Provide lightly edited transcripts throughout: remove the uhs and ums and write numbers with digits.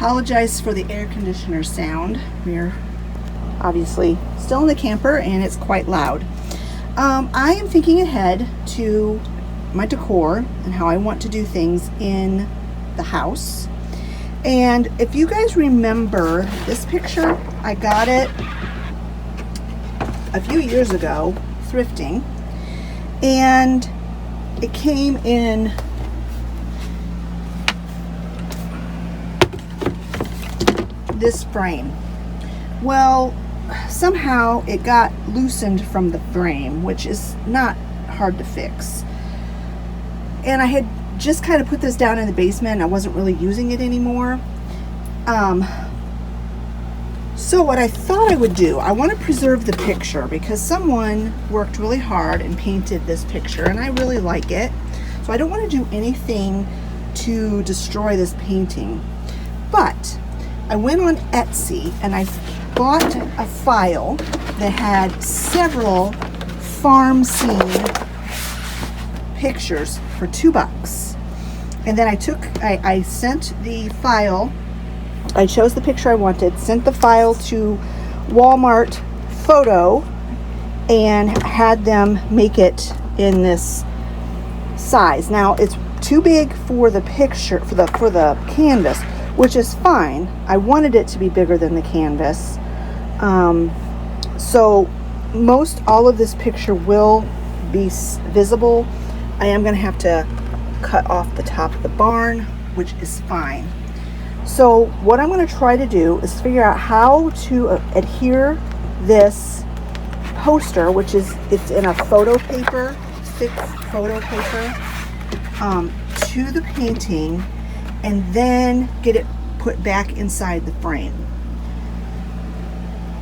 apologize for the air conditioner sound. We're obviously still in the camper and it's quite loud. I am thinking ahead to my decor and how I want to do things in the house. And if you guys remember this picture, I got it a few years ago thrifting, and it came in this frame. Well, somehow it got loosened from the frame, which is not hard to fix. And I had just kind of put this down in the basement and I wasn't really using it anymore. So what I thought I would do, I want to preserve the picture because someone worked really hard and painted this picture and I really like it. So I don't want to do anything to destroy this painting. But I went on Etsy and I bought a file that had several farm scene pictures for $2. And then I sent the file, I chose the picture I wanted, sent the file to Walmart Photo and had them make it in this size. Now it's too big for the picture, for the canvas, which is fine. I wanted it to be bigger than the canvas. So most all of this picture will be visible. I am going to have to cut off the top of the barn, which is fine. So what I'm going to try to do is figure out how to adhere this poster, which is, it's in a photo paper, thick photo paper, to the painting, and then get it put back inside the frame.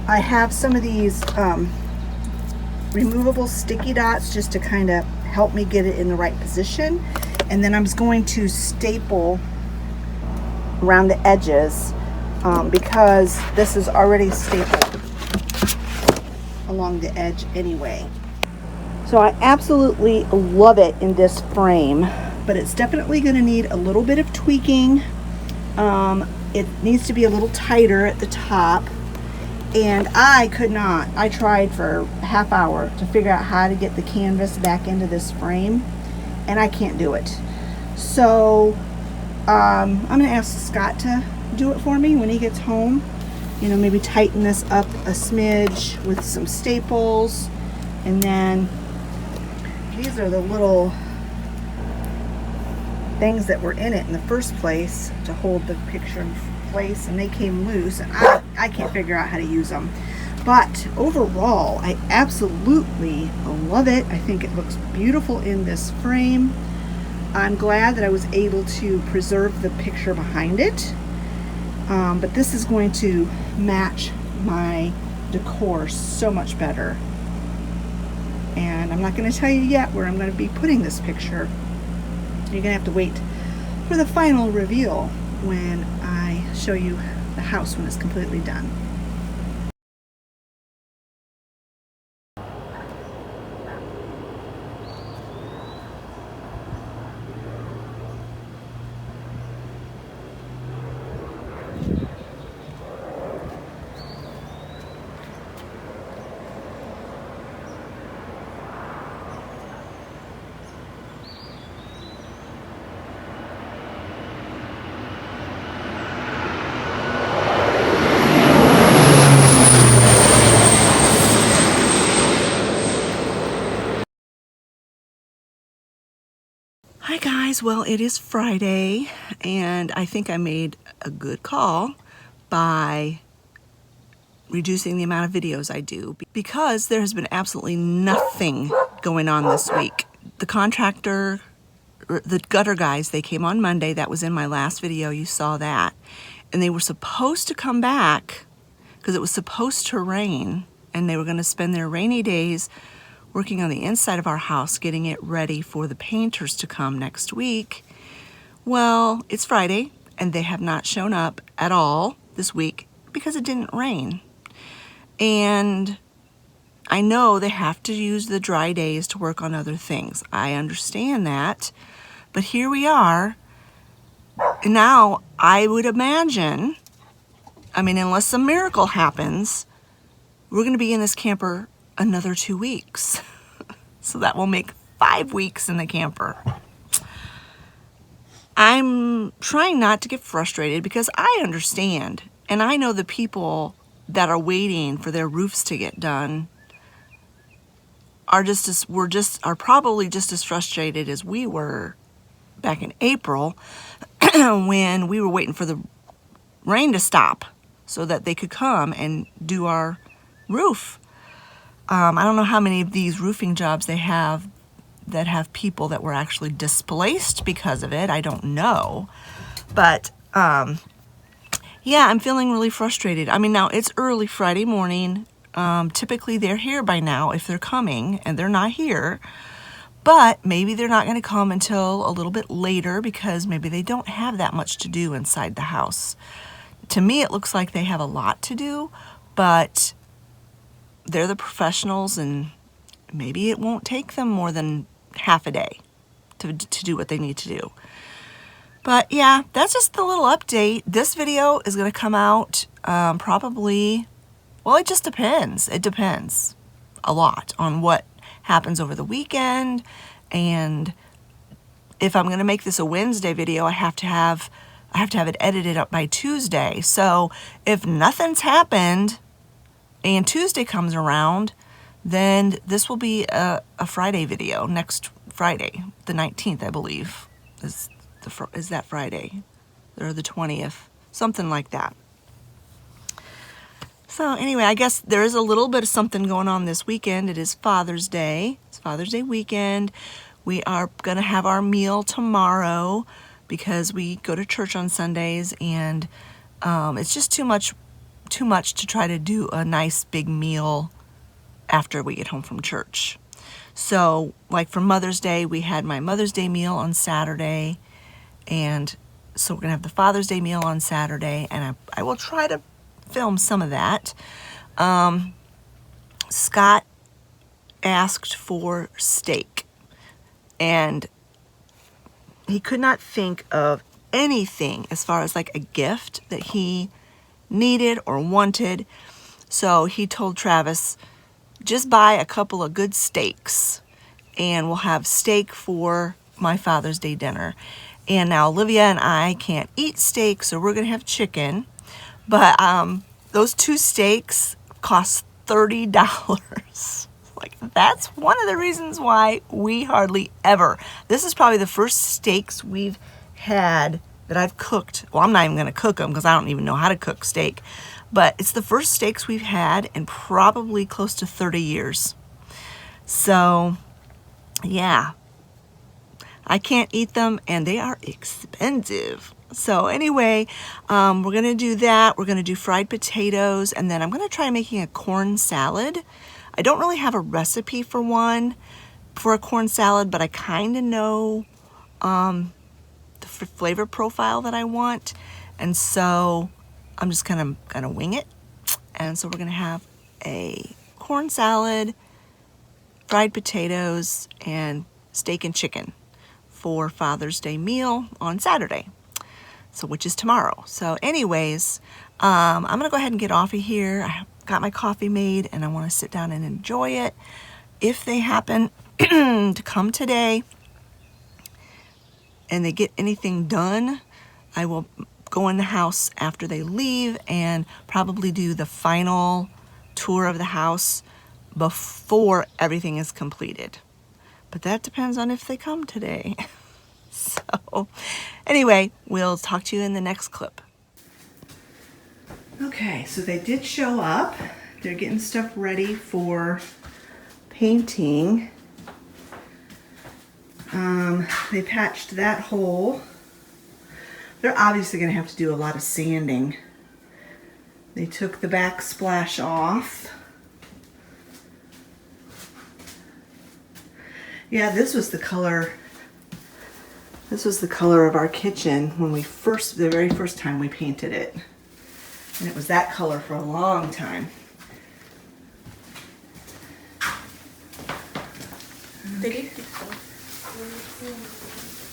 I have some of these removable sticky dots just to kind of help me get it in the right position, and then I'm just going to staple around the edges because this is already stapled along the edge anyway. So I absolutely love it in this frame, but it's definitely going to need a little bit of tweaking. It needs to be a little tighter at the top, and I tried for a half hour to figure out how to get the canvas back into this frame, and I can't do it. So I'm going to ask Scott to do it for me when he gets home. You know, maybe tighten this up a smidge with some staples, and then these are the little things that were in it in the first place to hold the picture in place, and they came loose, and I can't figure out how to use them. But overall, I absolutely love it. I think it looks beautiful in this frame. I'm glad that I was able to preserve the picture behind it, but this is going to match my decor so much better. And I'm not going to tell you yet where I'm going to be putting this picture. You're going to have to wait for the final reveal when I show you the house when it's completely done. Hi guys, well it is Friday and I think I made a good call by reducing the amount of videos I do because there has been absolutely nothing going on this week. The contractor, the gutter guys, they came on Monday. That was in my last video, you saw that. And they were supposed to come back because it was supposed to rain and they were going to spend their rainy days working on the inside of our house, getting it ready for the painters to come next week. Well, it's Friday and they have not shown up at all this week because it didn't rain. And I know they have to use the dry days to work on other things. I understand that, but here we are. And now I would imagine, I mean, unless some miracle happens, we're going to be in this camper another 2 weeks. So that will make 5 weeks in the camper. I'm trying not to get frustrated because I understand, and I know the people that are waiting for their roofs to get done are probably just as frustrated as we were back in April when we were waiting for the rain to stop so that they could come and do our roof. I don't know how many of these roofing jobs they have that have people that were actually displaced because of it. I don't know. But yeah, I'm feeling really frustrated. I mean, now it's early Friday morning. Typically they're here by now if they're coming, and they're not here. But maybe they're not going to come until a little bit later because maybe they don't have that much to do inside the house. To me, it looks like they have a lot to do, but they're the professionals, and maybe it won't take them more than half a day to do what they need to do. But yeah, that's just the little update. This video is going to come out probably, well, it just depends. It depends a lot on what happens over the weekend, and if I'm going to make this a Wednesday video, I have to have it edited up by Tuesday. So if nothing's happened and Tuesday comes around, then this will be a Friday video. Next Friday, the 19th, I believe, is that Friday, or the 20th, something like that. So anyway, I guess there is a little bit of something going on this weekend. It is Father's Day. It's Father's Day weekend. We are going to have our meal tomorrow because we go to church on Sundays, and it's just too much to try to do a nice big meal after we get home from church. So like for Mother's Day, we had my Mother's Day meal on Saturday, and so we're gonna have the Father's Day meal on Saturday, and I will try to film some of that. Scott asked for steak, and he could not think of anything as far as like a gift that he needed or wanted. So he told Travis, just buy a couple of good steaks and we'll have steak for my Father's Day dinner. And now Olivia and I can't eat steak, so we're gonna have chicken. But those 2 steaks cost $30. Like, that's one of the reasons why we hardly ever. This is probably the first steaks we've had that I've cooked. Well, I'm not even gonna cook them because I don't even know how to cook steak. But it's the first steaks we've had in probably close to 30 years. So, yeah. I can't eat them, and they are expensive. So anyway, we're going to do that. We're going to do fried potatoes, and then I'm going to try making a corn salad. I don't really have a recipe for a corn salad, but I kind of know the flavor profile that I want. And so I'm just kind of going to wing it. And so we're going to have a corn salad, fried potatoes, and steak and chicken for Father's Day meal on Saturday, so which is tomorrow. So anyways, I'm gonna go ahead and get off of here. I got my coffee made and I want to sit down and enjoy it. If they happen to come today and they get anything done, I will go in the house after they leave and probably do the final tour of the house before everything is completed. But that depends on if they come today. So anyway, we'll talk to you in the next clip. Okay, so they did show up. They're getting stuff ready for painting. They patched that hole. They're obviously going to have to do a lot of sanding. They took the backsplash off. Yeah, this was the color of our kitchen when the very first time we painted it. And it was that color for a long time. They did keep them.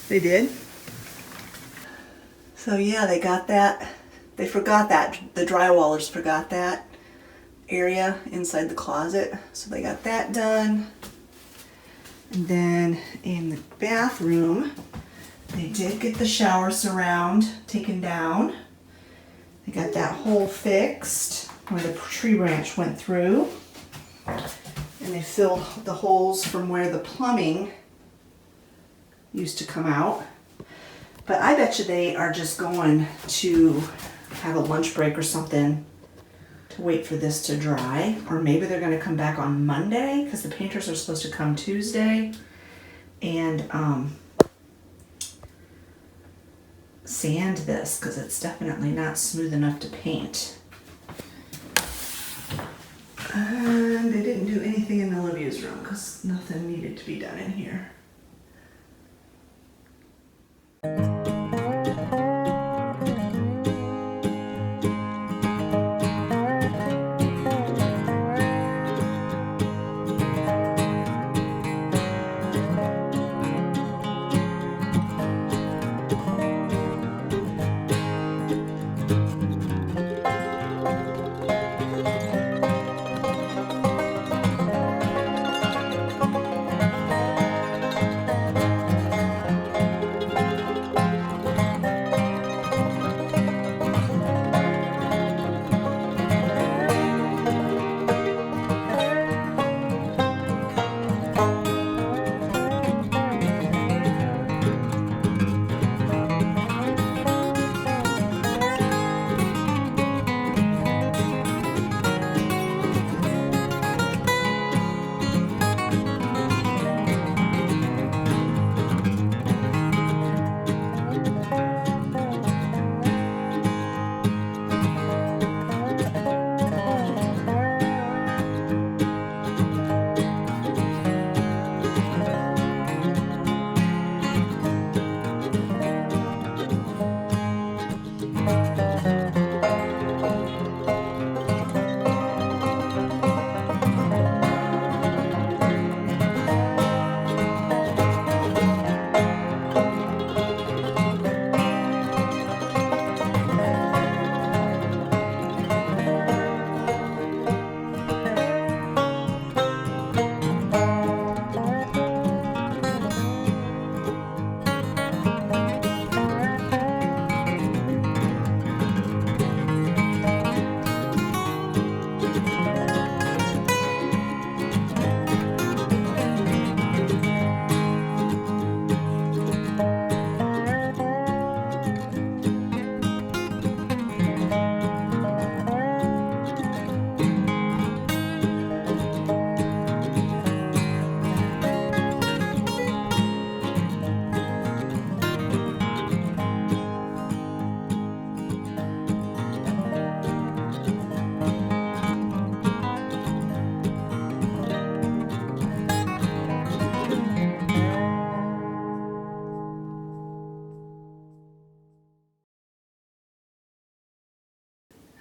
They did? So yeah, they got that. They forgot that. The drywallers forgot that area inside the closet. So they got that done. And then in the bathroom, they did get the shower surround taken down. They got that hole fixed where the tree branch went through. And they filled the holes from where the plumbing used to come out. But I bet you they are just going to have a lunch break or something to wait for this to dry. Or maybe they're going to come back on Monday because the painters are supposed to come Tuesday and sand this because it's definitely not smooth enough to paint. And they didn't do anything in Olivia's room because nothing needed to be done in here.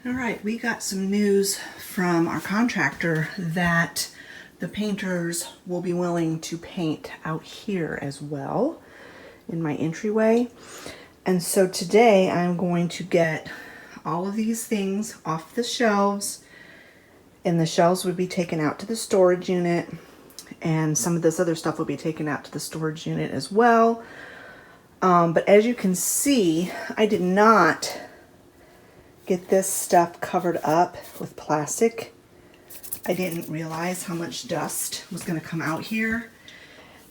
All right, we got some news from our contractor that the painters will be willing to paint out here as well in my entryway. And so today I'm going to get all of these things off the shelves, and the shelves would be taken out to the storage unit, and some of this other stuff will be taken out to the storage unit as well. But as you can see, I did not get this stuff covered up with plastic. I didn't realize how much dust was going to come out here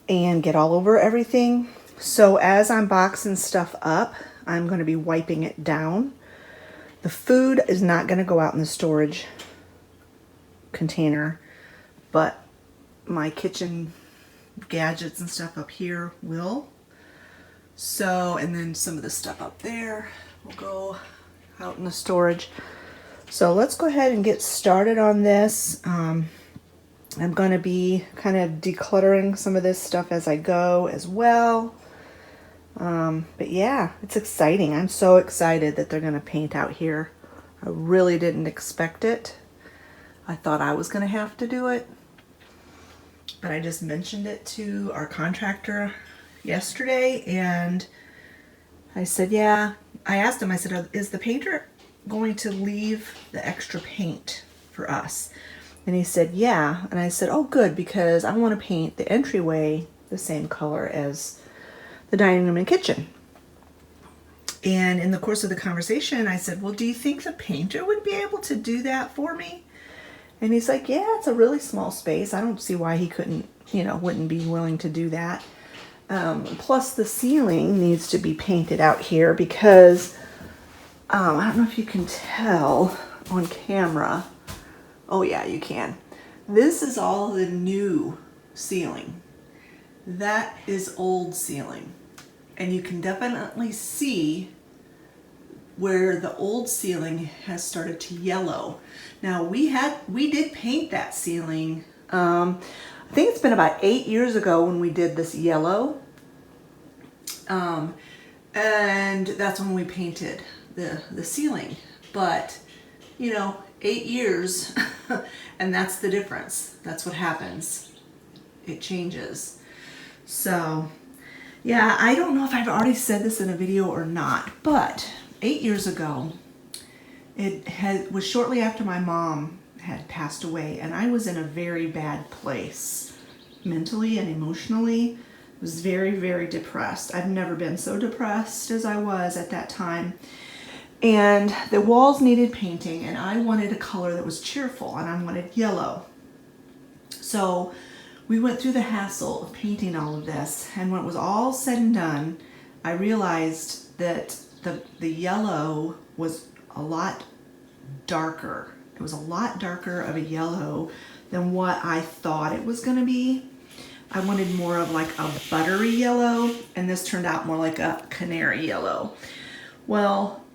and get all over everything. So as I'm boxing stuff up, I'm going to be wiping it down. The food is not going to go out in the storage container, but my kitchen gadgets and stuff up here will. So, and then some of the stuff up there will go out in the storage. So let's go ahead and get started on this. I'm going to be kind of decluttering some of this stuff as I go as well. But yeah, it's exciting. I'm so excited that they're going to paint out here. I really didn't expect it. I thought I was going to have to do it, but I just mentioned it to our contractor yesterday, and I said, yeah, I asked him, I said, is the painter going to leave the extra paint for us? And he said, yeah. And I said, oh, good, because I want to paint the entryway the same color as the dining room and kitchen. And in the course of the conversation, I said, well, do you think the painter would be able to do that for me? And he's like, yeah, it's a really small space. I don't see why he couldn't, wouldn't be willing to do that. Plus the ceiling needs to be painted out here because I don't know if you can tell on camera. Oh yeah, you can. This is all the new ceiling. That is old ceiling. And you can definitely see where the old ceiling has started to yellow. Now we did paint that ceiling. I think it's been about 8 years ago when we did this yellow. And that's when we painted the ceiling. But 8 years and that's the difference. That's what happens. It changes. So yeah, I don't know if I've already said this in a video or not, but 8 years ago, it was shortly after my mom had passed away, and I was in a very bad place mentally and emotionally. I was very, very depressed. I've never been so depressed as I was at that time. And the walls needed painting, and I wanted a color that was cheerful, and I wanted yellow. So we went through the hassle of painting all of this, and when it was all said and done, I realized that the yellow was a lot darker. It was a lot darker of a yellow than what I thought it was going to be. I wanted more of like a buttery yellow, and this turned out more like a canary yellow. Well,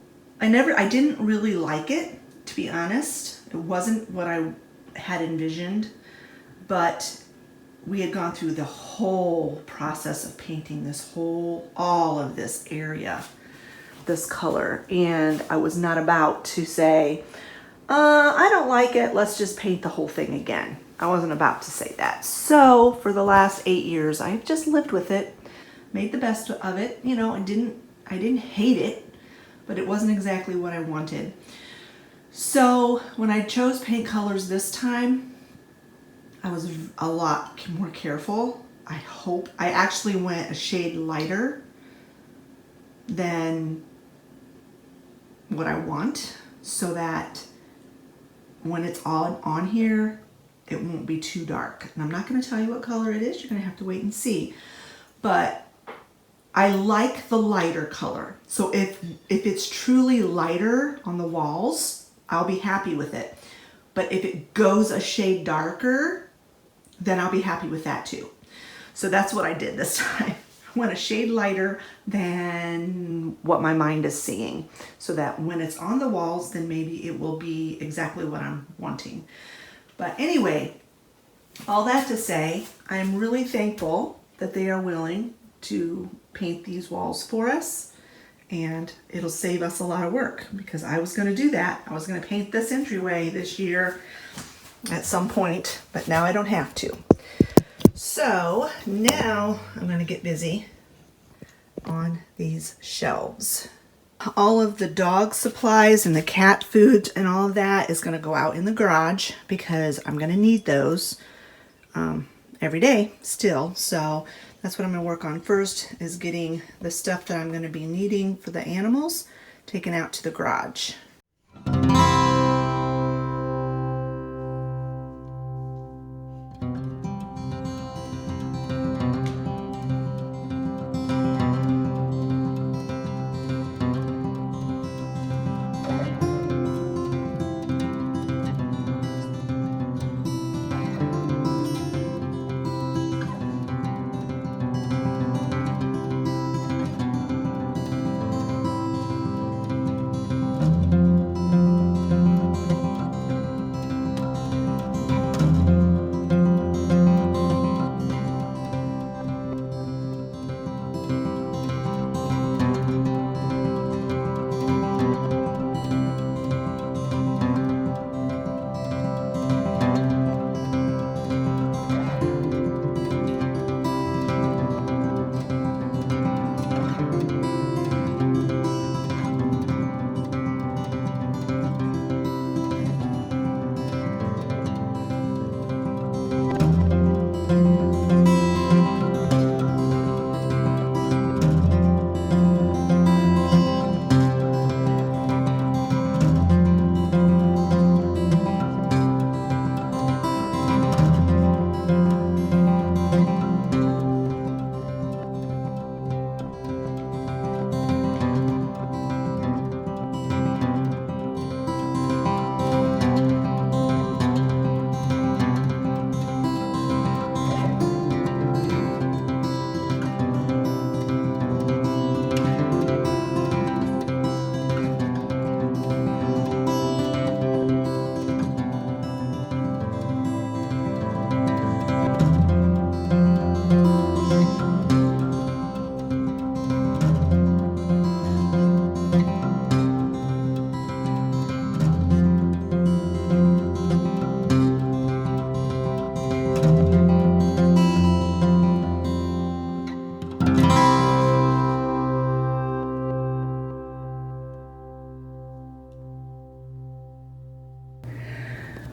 I didn't really like it, to be honest. It wasn't what I had envisioned, but we had gone through the whole process of painting all of this area, this color, and I was not about to say, I don't like it, let's just paint the whole thing again. I wasn't about to say that. So for the last 8 years, I've just lived with it, made the best of it. I didn't hate it, but it wasn't exactly what I wanted. So when I chose paint colors this time, I was a lot more careful. I actually went a shade lighter than what I want, so that when it's all on here, it won't be too dark. And I'm not going to tell you what color it is. You're going to have to wait and see. But I like the lighter color. So if it's truly lighter on the walls, I'll be happy with it. But if it goes a shade darker, then I'll be happy with that too. So that's what I did this time. I went a shade lighter than what my mind is seeing, so that when it's on the walls, then maybe it will be exactly what I'm wanting. But anyway, all that to say, I'm really thankful that they are willing to paint these walls for us, and it'll save us a lot of work, because I was going to do that. I was going to paint this entryway this year at some point, but now I don't have to. So now I'm going to get busy on these shelves. All of the dog supplies and the cat food and all of that is going to go out in the garage, because I'm going to need those every day still. So that's what I'm going to work on first, is getting the stuff that I'm going to be needing for the animals taken out to the garage.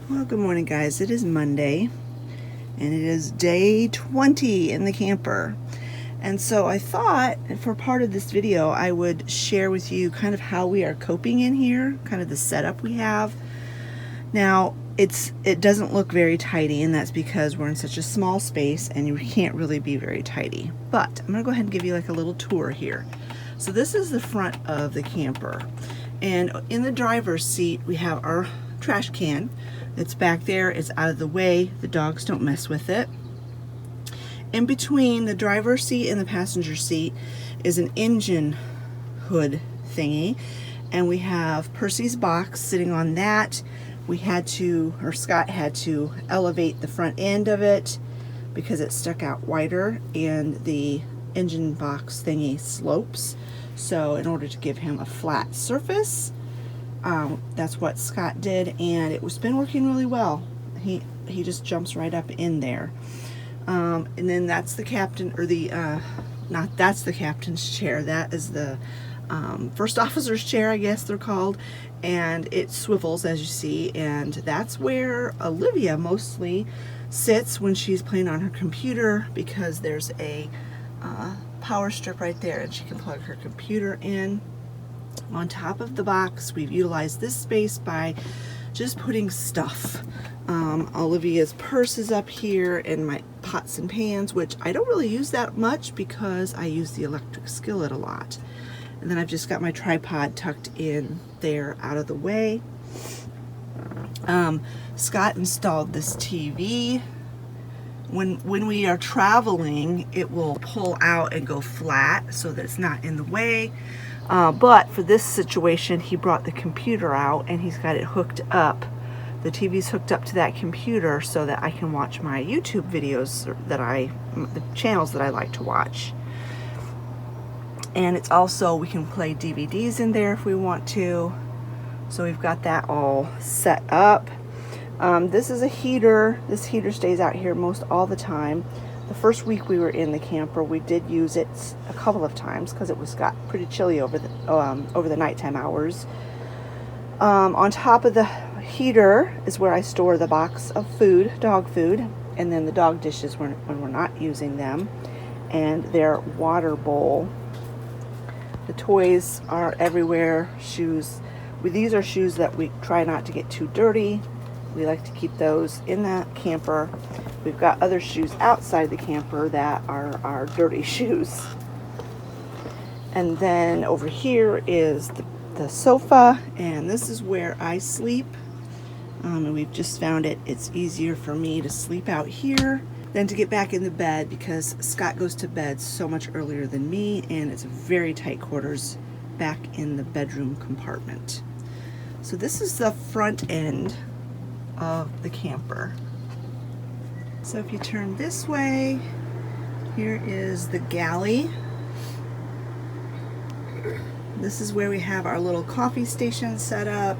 Well, good morning, guys. It is Monday, and it is day 20 in the camper. And so I thought for part of this video, I would share with you kind of how we are coping in here, kind of the setup we have. Now, it doesn't look very tidy, and that's because we're in such a small space and you can't really be very tidy. But I'm gonna go ahead and give you like a little tour here. So this is the front of the camper. And in the driver's seat, we have our trash can. It's back there, it's out of the way, the dogs don't mess with it. In between the driver's seat and the passenger seat is an engine hood thingy, and we have Percy's box sitting on that. We had to, or Scott had to elevate the front end of it because it stuck out wider, and the engine box thingy slopes. So in order to give him a flat surface, that's what Scott did, and it's been working really well. He just jumps right up in there. And then that's the captain, or the that's the captain's chair. That is the first officer's chair, I guess they're called, and it swivels, as you see, and that's where Olivia mostly sits when she's playing on her computer, because there's a power strip right there, and she can plug her computer in. On top of the box, we've utilized this space by just putting stuff. Olivia's purse is up here, and my pots and pans, which I don't really use that much because I use the electric skillet a lot. And then I've just got my tripod tucked in there out of the way. Scott installed this TV. When we are traveling, it will pull out and go flat so that it's not in the way. But for this situation, he brought the computer out and he's got it hooked up. The TV's hooked up to that computer so that I can watch my YouTube videos that the channels that I like to watch. And it's also, we can play DVDs in there if we want to. So we've got that all set up. This is a heater. This heater stays out here most all the time. The first week we were in the camper, we did use it a couple of times because it got pretty chilly over the nighttime hours. On top of the heater is where I store the box of food, dog food, and then the dog dishes when we're not using them, and their water bowl. The toys are everywhere. Shoes. These are shoes that we try not to get too dirty. We like to keep those in the camper. We've got other shoes outside the camper that are our dirty shoes. And then over here is the sofa, and this is where I sleep. And we've just found it's easier for me to sleep out here than to get back in the bed, because Scott goes to bed so much earlier than me, and it's very tight quarters back in the bedroom compartment. So this is the front end of the camper. So if you turn this way, here is the galley. This is where we have our little coffee station set up,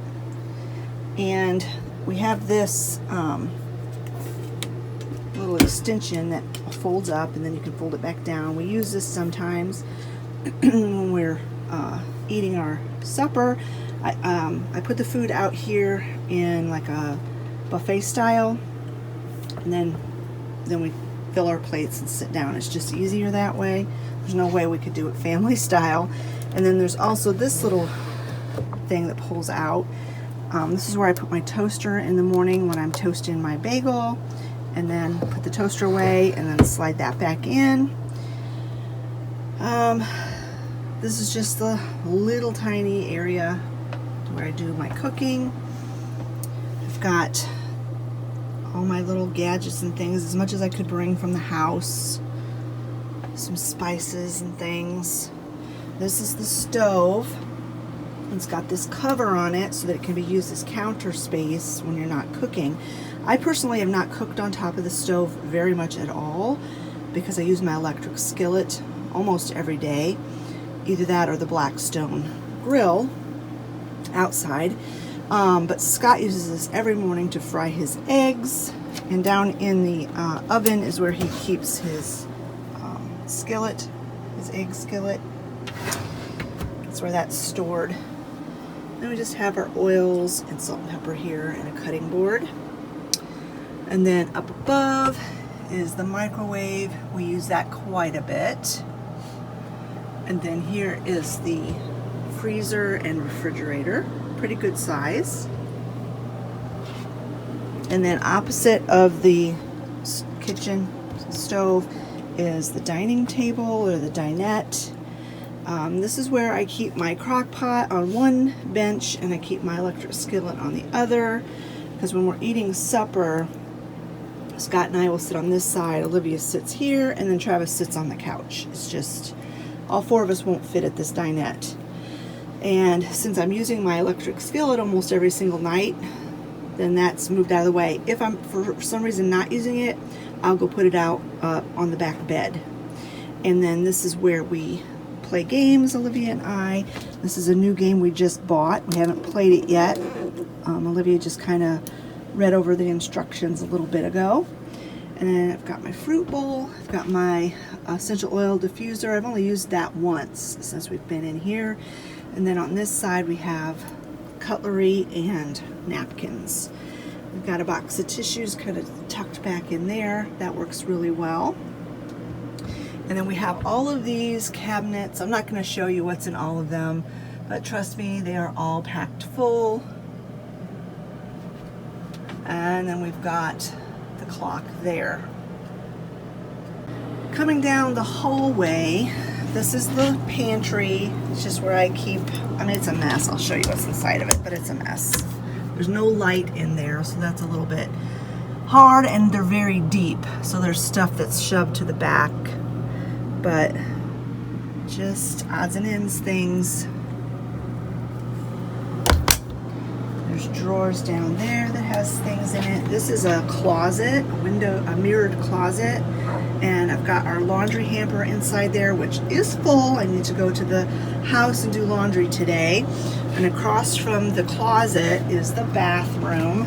and we have this little extension that folds up, and then you can fold it back down. We use this sometimes when we're eating our supper. I put the food out here in like a buffet style, and then we fill our plates and sit down. It's just easier that way. There's no way we could do it family style. And then there's also this little thing that pulls out. This is where I put my toaster in the morning when I'm toasting my bagel, and then put the toaster away and then slide that back in. This is just the little tiny area where I do my cooking. I've got all my little gadgets and things, as much as I could bring from the house. Some spices and things. This is the stove. It's got this cover on it so that it can be used as counter space when you're not cooking. I personally have not cooked on top of the stove very much at all because I use my electric skillet almost every day. Either that or the Blackstone grill outside. But Scott uses this every morning to fry his eggs, and down in the oven is where he keeps his skillet, his egg skillet. That's where that's stored. Then we just have our oils and salt and pepper here and a cutting board. And then up above is the microwave. We use that quite a bit. And then here is the freezer and refrigerator, pretty good size. And then opposite of the kitchen stove is the dining table or the dinette. This is where I keep my crock pot on one bench and I keep my electric skillet on the other, because when we're eating supper, Scott and I will sit on this side, Olivia sits here, and then Travis sits on the couch. It's just, all four of us won't fit at this dinette. And since I'm using my electric skillet almost every single night, then that's moved out of the way. If I'm for some reason not using it, I'll go put it out on the back bed. And then this is where we play games, Olivia and I. This is a new game we just bought. We haven't played it yet. Olivia just kind of read over the instructions a little bit ago. And then I've got my fruit bowl. I've got my essential oil diffuser. I've only used that once since we've been in here. And then on this side we have cutlery and napkins. We've got a box of tissues kind of tucked back in there. That works really well. And then we have all of these cabinets. I'm not going to show you what's in all of them, but trust me, they are all packed full. And then we've got the clock there. Coming down the hallway, this is the pantry. It's just where I keep, I mean, it's a mess. I'll show you what's inside of it, but it's a mess. There's no light in there, so that's a little bit hard, and they're very deep. So there's stuff that's shoved to the back, but just odds and ends things. There's drawers down there that has things in it. This is a closet, a mirrored closet, and I've got our laundry hamper inside there, which is full. I need to go to the house and do laundry today. And across from the closet is the bathroom.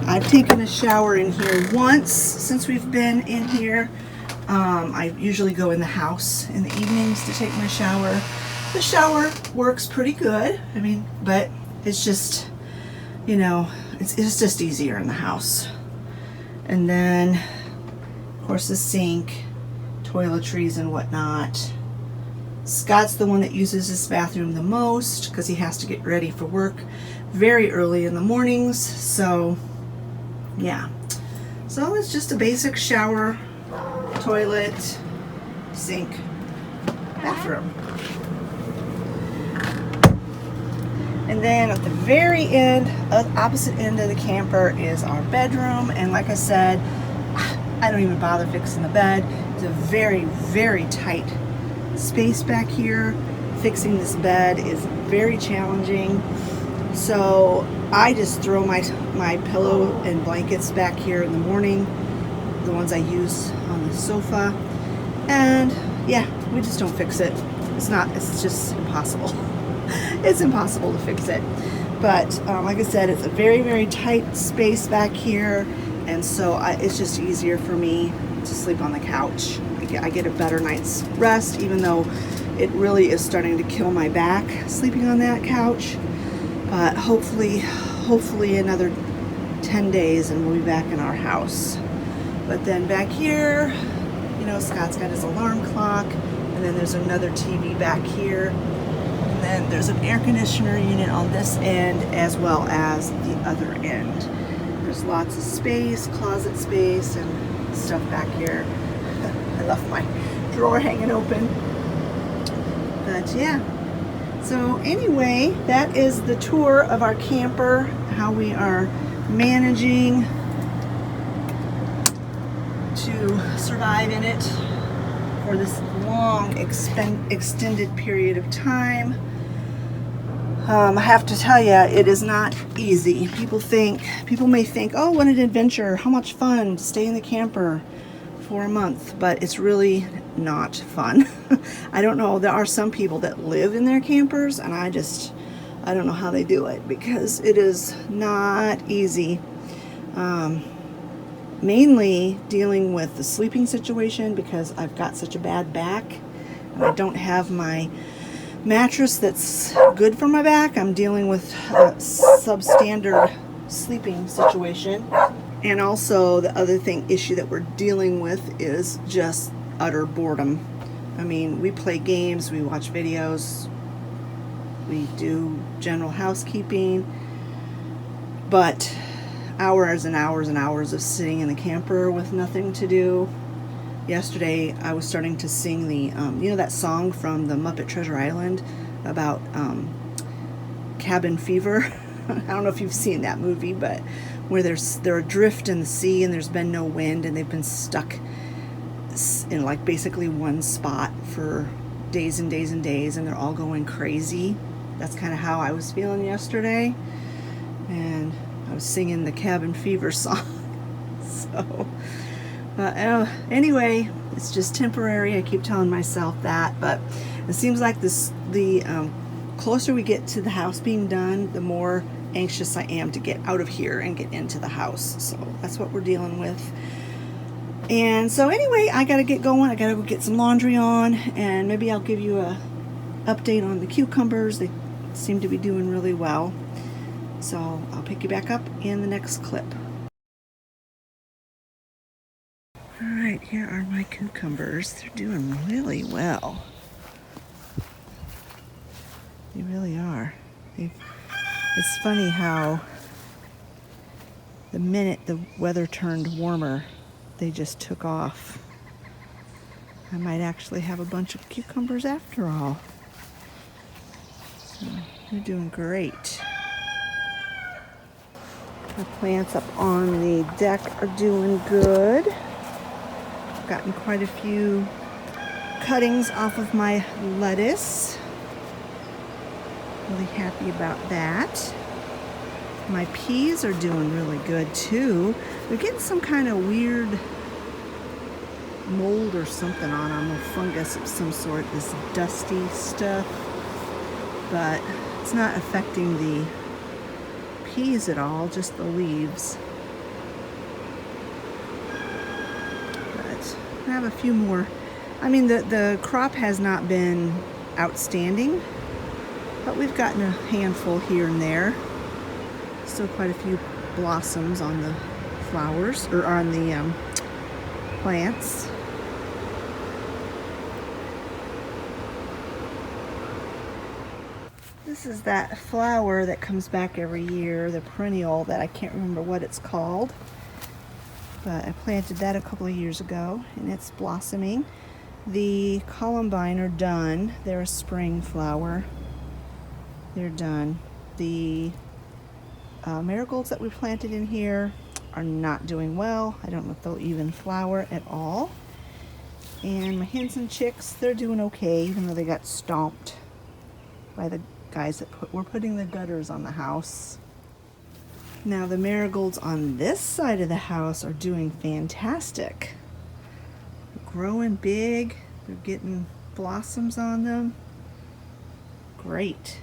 I've taken a shower in here once since we've been in here. I usually go in the house in the evenings to take my shower. The shower works pretty good. I mean, but it's just, you know, it's just easier in the house. And then, of course, the sink, toiletries and whatnot. Scott's the one that uses this bathroom the most because he has to get ready for work very early in the mornings. So, yeah. So it's just a basic shower, toilet, sink, bathroom. And then at the very end, opposite end of the camper is our bedroom. And like I said, I don't even bother fixing the bed. It's a very, very tight space back here. Fixing this bed is very challenging. So I just throw my pillow and blankets back here in the morning, the ones I use on the sofa. And yeah, we just don't fix it. It's just impossible. It's impossible to fix it. But like I said, it's a very, very tight space back here. And so it's just easier for me to sleep on the couch. I get a better night's rest, even though it really is starting to kill my back sleeping on that couch. But hopefully another 10 days and we'll be back in our house. But then back here, you know, Scott's got his alarm clock, and then there's another TV back here. And then there's an air conditioner unit on this end as well as the other end. There's lots of space, closet space, and stuff back here. I left my drawer hanging open. But yeah. So anyway, that is the tour of our camper, how we are managing to survive in it for this long extended period of time. I have to tell you, it is not easy. People may think, oh, what an adventure, how much fun to stay in the camper for a month, but it's really not fun. I don't know, there are some people that live in their campers, and I don't know how they do it, because it is not easy. Mainly dealing with the sleeping situation, because I've got such a bad back and I don't have my mattress that's good for my back. I'm dealing with a substandard sleeping situation. And also the other issue that we're dealing with is just utter boredom. I mean, we play games, we watch videos, we do general housekeeping, but hours and hours and hours of sitting in the camper with nothing to do. Yesterday I was starting to sing the, you know that song from the Muppet Treasure Island about cabin fever? I don't know if you've seen that movie, but where they're adrift in the sea and there's been no wind and they've been stuck in like basically one spot for days and days and days and they're all going crazy. That's kind of how I was feeling yesterday, and I was singing the cabin fever song. So anyway, it's just temporary. I keep telling myself that, but it seems like the closer we get to the house being done, the more anxious I am to get out of here and get into the house. So that's what we're dealing with. And so anyway, I gotta get going. I gotta go get some laundry on, and maybe I'll give you a update on the cucumbers. They seem to be doing really well. So I'll pick you back up in the next clip. Alright, here are my cucumbers. They're doing really well. They really are. It's funny how the minute the weather turned warmer, they just took off. I might actually have a bunch of cucumbers after all. So they're doing great. The plants up on the deck are doing good. I've gotten quite a few cuttings off of my lettuce. Really happy about that. My peas are doing really good too. They're getting some kind of weird mold or something on them, or fungus of some sort, this dusty stuff. But it's not affecting the peas at all, just the leaves. But I have a few more. I mean, the crop has not been outstanding, but we've gotten a handful here and there. Still quite a few blossoms on the flowers, or on the plants. This is that flower that comes back every year, the perennial that I can't remember what it's called. But I planted that a couple of years ago, and it's blossoming. The columbine are done. They're a spring flower. They're done. The marigolds that we planted in here are not doing well. I don't know if they'll even flower at all. And my hens and chicks, they're doing okay, even though they got stomped by the guys that were putting the gutters on the house. Now the marigolds on this side of the house are doing fantastic. They're growing big. They're getting blossoms on them. Great.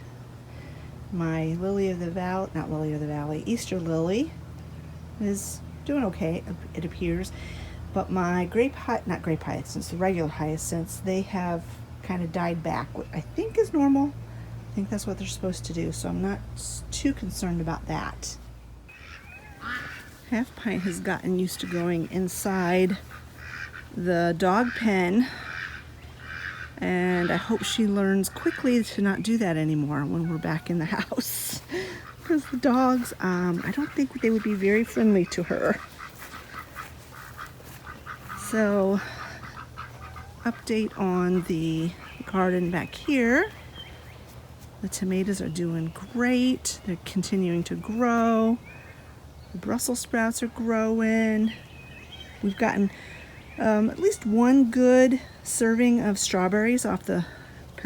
My lily of the valley, not lily of the valley, Easter lily is doing okay, it appears. But my not grape hyacinths, the regular hyacinths, they have kind of died back, what I think is normal. I think that's what they're supposed to do, so I'm not too concerned about that. Half Pint has gotten used to going inside the dog pen, and I hope she learns quickly to not do that anymore when we're back in the house. Because the dogs, I don't think they would be very friendly to her. So, update on the garden back here. The tomatoes are doing great. They're continuing to grow. The Brussels sprouts are growing. We've gotten at least one good serving of strawberries off the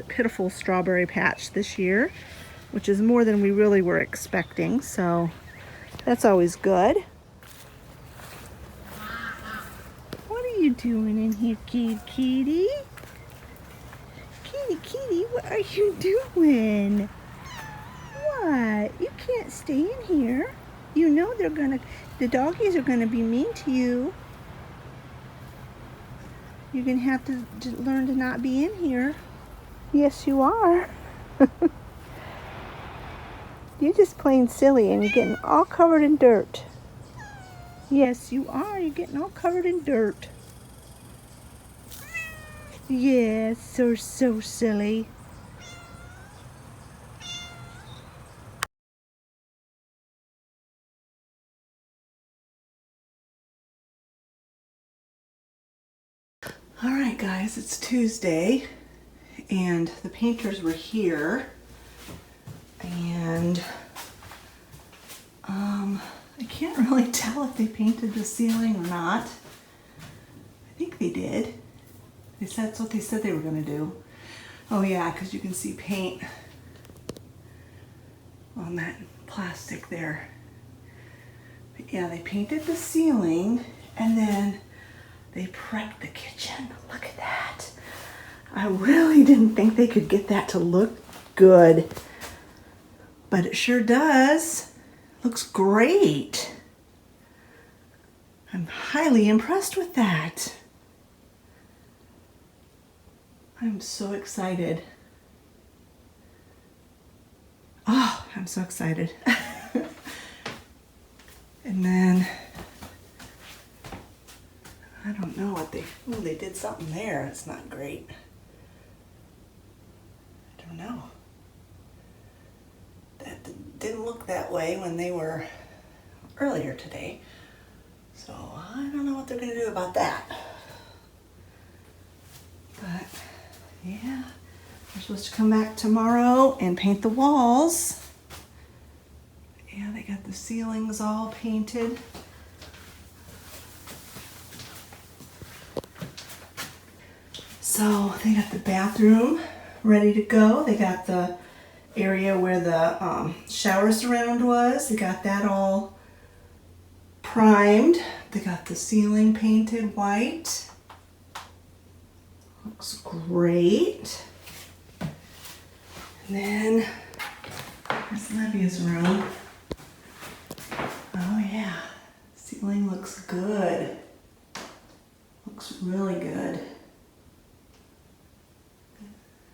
pitiful strawberry patch this year, which is more than we really were expecting, so that's always good. What are you doing in here, kitty? Kitty, what are you doing? What? You can't stay in here. You know the doggies are gonna be mean to you. You're gonna have to learn to not be in here. Yes, you are. You're just plain silly and you're getting all covered in dirt. Yes, you are. You're getting all covered in dirt. Yes, so silly. All right, guys, it's Tuesday, and the painters were here, and I can't really tell if they painted the ceiling or not. I think they did. That's what they said they were going to do. Oh yeah, because you can see paint on that plastic there. But yeah, they painted the ceiling, and then they prepped the kitchen. Look at that. I really didn't think they could get that to look good, but it sure does. Looks great. I'm highly impressed with that. I'm so excited. Oh, I'm so excited. And then, I don't know what they did something there. It's not great. I don't know. That didn't look that way when they were earlier today. So I don't know what they're going to do about that. But yeah, they're supposed to come back tomorrow and paint the walls. Yeah, they got the ceilings all painted. So they got the bathroom ready to go. They got the area where the shower surround was. They got that all primed. They got the ceiling painted white. Looks great. And then here's Libby's room. Oh yeah, ceiling looks good. Looks really good.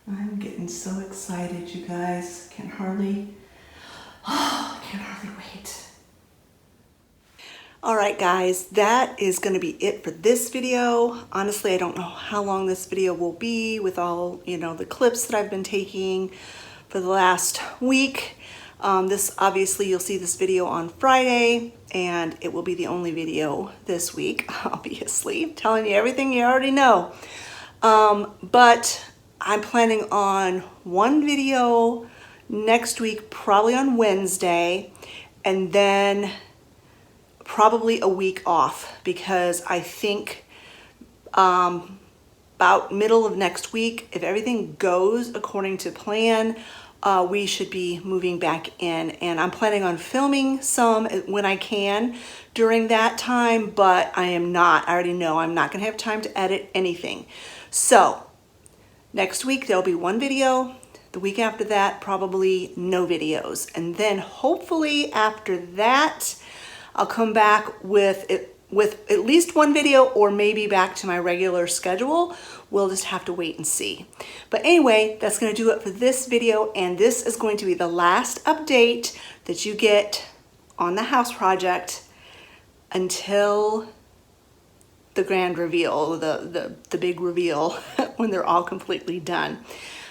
I'm getting so excited, you guys. Can't hardly wait. All right, guys, that is going to be it for this video. Honestly, I don't know how long this video will be with all, the clips that I've been taking for the last week. This, obviously, you'll see this video on Friday, and it will be the only video this week, obviously. I'm telling you everything you already know. But I'm planning on one video next week, probably on Wednesday, and then probably a week off, because I think about middle of next week, if everything goes according to plan, we should be moving back in, and I'm planning on filming some when I can during that time, but I already know I'm not gonna have time to edit anything. So next week there'll be one video. The week after that, probably no videos. And then hopefully after that, I'll come back with at least one video, or maybe back to my regular schedule. We'll just have to wait and see. But anyway, that's gonna do it for this video, and this is going to be the last update that you get on the house project until the grand reveal, the big reveal when they're all completely done.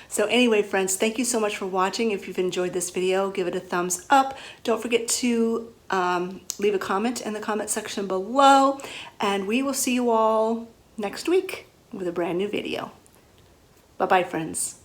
So anyway, friends, thank you so much for watching. If you've enjoyed this video, give it a thumbs up. Don't forget to leave a comment in the comment section below, and we will see you all next week with a brand new video. Bye-bye, friends.